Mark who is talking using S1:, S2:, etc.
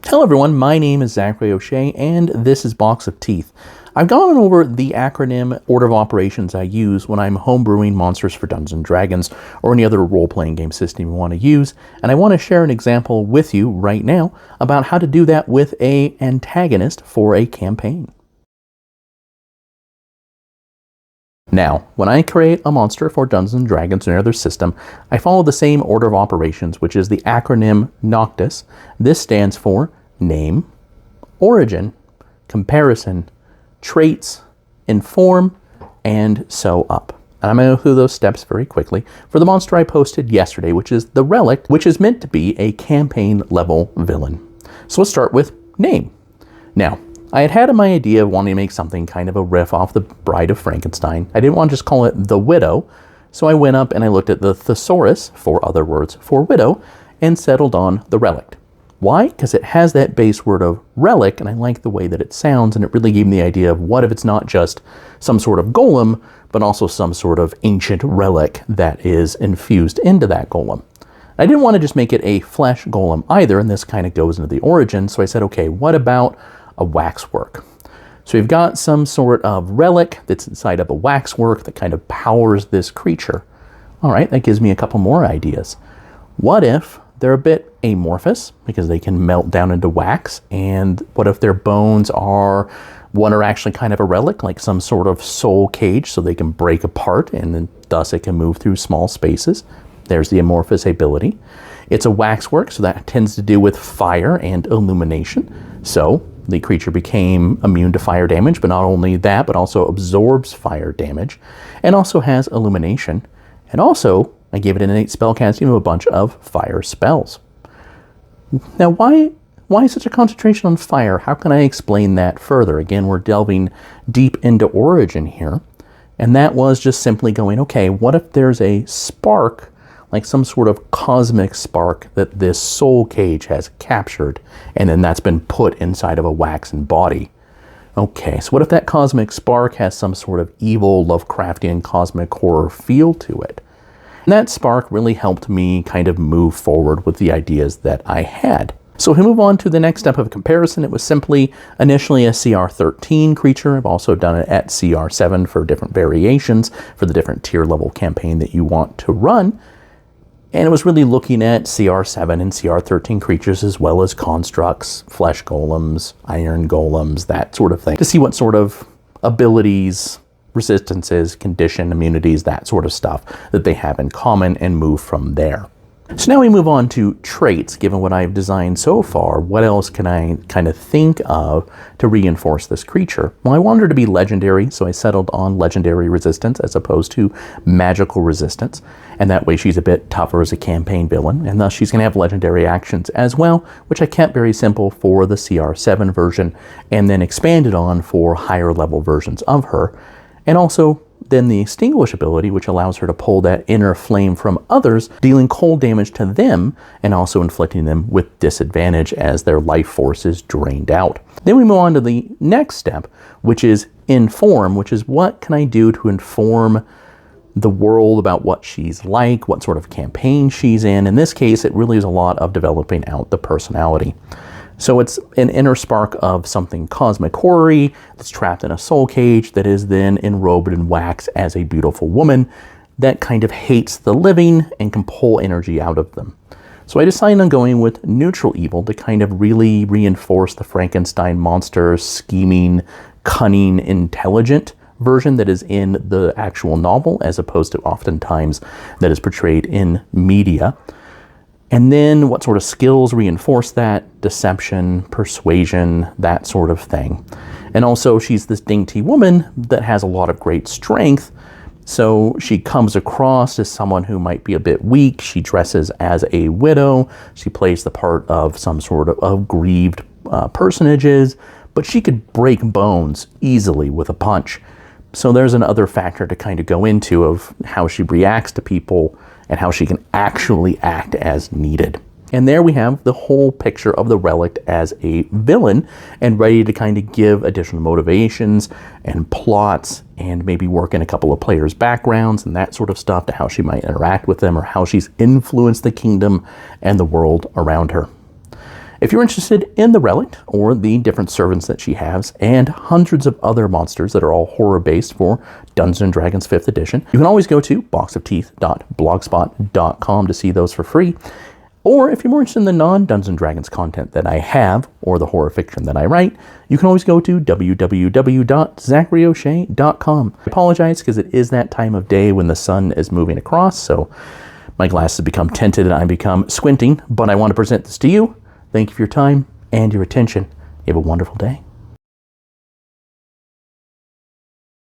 S1: Hello everyone, my name is Zachary O'Shea and this is Box of Teeth. I've gone over the acronym order of operations I use when I'm homebrewing monsters for Dungeons & Dragons or any other role-playing game system you want to use, and I want to share an example with you right now about how to do that with an antagonist for a campaign. Now, when I create a monster for Dungeons & Dragons or any other system, I follow the same order of operations, which is the acronym NOCTIS. This stands for Name, Origin, Comparison, Traits, Inform, and Sew Up. And I'm going to go through those steps very quickly for the monster I posted yesterday, which is the Relict, which is meant to be a campaign-level villain. So let's start with Name. Now, I had my idea of wanting to make something kind of a riff off the Bride of Frankenstein. I didn't want to just call it the Widow, so I went up and I looked at the thesaurus, for other words for widow, and settled on the Relict. Why? Because it has that base word of relic, and I like the way that it sounds, and it really gave me the idea of what if it's not just some sort of golem, but also some sort of ancient relic that is infused into that golem. I didn't want to just make it a flesh golem either, and this kind of goes into the origin, so I said, okay, what about a waxwork? So we've got some sort of relic that's inside of a waxwork that kind of powers this creature. All right, that gives me a couple more ideas. What if they're a bit amorphous because they can melt down into wax? And what if their bones are actually kind of a relic, like some sort of soul cage, so they can break apart and then thus it can move through small spaces? There's the amorphous ability. It's a waxwork, so that tends to do with fire and illumination. So the creature became immune to fire damage, but not only that, but also absorbs fire damage, and also has illumination. And also, I gave it an innate spellcasting of a bunch of fire spells. Now, why such a concentration on fire? How can I explain that further? Again, we're delving deep into origin here, and that was just simply going, okay, what if there's a spark, like some sort of cosmic spark that this soul cage has captured, and then that's been put inside of a waxen body. Okay, so what if that cosmic spark has some sort of evil, Lovecraftian, cosmic horror feel to it? And that spark really helped me kind of move forward with the ideas that I had. So if we move on to the next step of comparison, it was simply initially a CR 13 creature. I've also done it at CR 7 for different variations for the different tier level campaign that you want to run. And it was really looking at CR7 and CR13 creatures as well as constructs, flesh golems, iron golems, that sort of thing, to see what sort of abilities, resistances, condition, immunities, that sort of stuff that they have in common, and move from there. So now we move on to traits. Given what I've designed so far, what else can I kind of think of to reinforce this creature? Well, I wanted her to be legendary, so I settled on legendary resistance as opposed to magical resistance. And that way she's a bit tougher as a campaign villain, and thus she's going to have legendary actions as well, which I kept very simple for the CR7 version, and then expanded on for higher level versions of her. And also then the extinguish ability, which allows her to pull that inner flame from others, dealing cold damage to them and also inflicting them with disadvantage as their life force is drained out. Then we move on to the next step, which is inform, which is what can I do to inform the world about what she's like, what sort of campaign she's in. In this case, it really is a lot of developing out the personality. So it's an inner spark of something cosmic horror-y that's trapped in a soul cage that is then enrobed in wax as a beautiful woman that kind of hates the living and can pull energy out of them. So I decided on going with neutral evil to kind of really reinforce the Frankenstein monster scheming, cunning, intelligent version that is in the actual novel, as opposed to oftentimes that is portrayed in media. And then what sort of skills reinforce that? Deception, persuasion, that sort of thing. And also she's this dainty woman that has a lot of great strength. So she comes across as someone who might be a bit weak. She dresses as a widow. She plays the part of some sort of grieved personages, but she could break bones easily with a punch. So there's another factor to kind of go into of how she reacts to people and how she can actually act as needed. And there we have the whole picture of the Relict as a villain and ready to kind of give additional motivations and plots and maybe work in a couple of players' backgrounds and that sort of stuff to how she might interact with them or how she's influenced the kingdom and the world around her. If you're interested in the Relict or the different servants that she has and hundreds of other monsters that are all horror-based for Dungeons & Dragons 5th edition, you can always go to boxofteeth.blogspot.com to see those for free. Or if you're more interested in the non-Dungeons & Dragons content that I have or the horror fiction that I write, you can always go to www.zacharyoshay.com. I apologize because it is that time of day when the sun is moving across, so my glasses become tinted and I become squinting, but I want to present this to you. Thank you for your time and your attention. You have a wonderful day.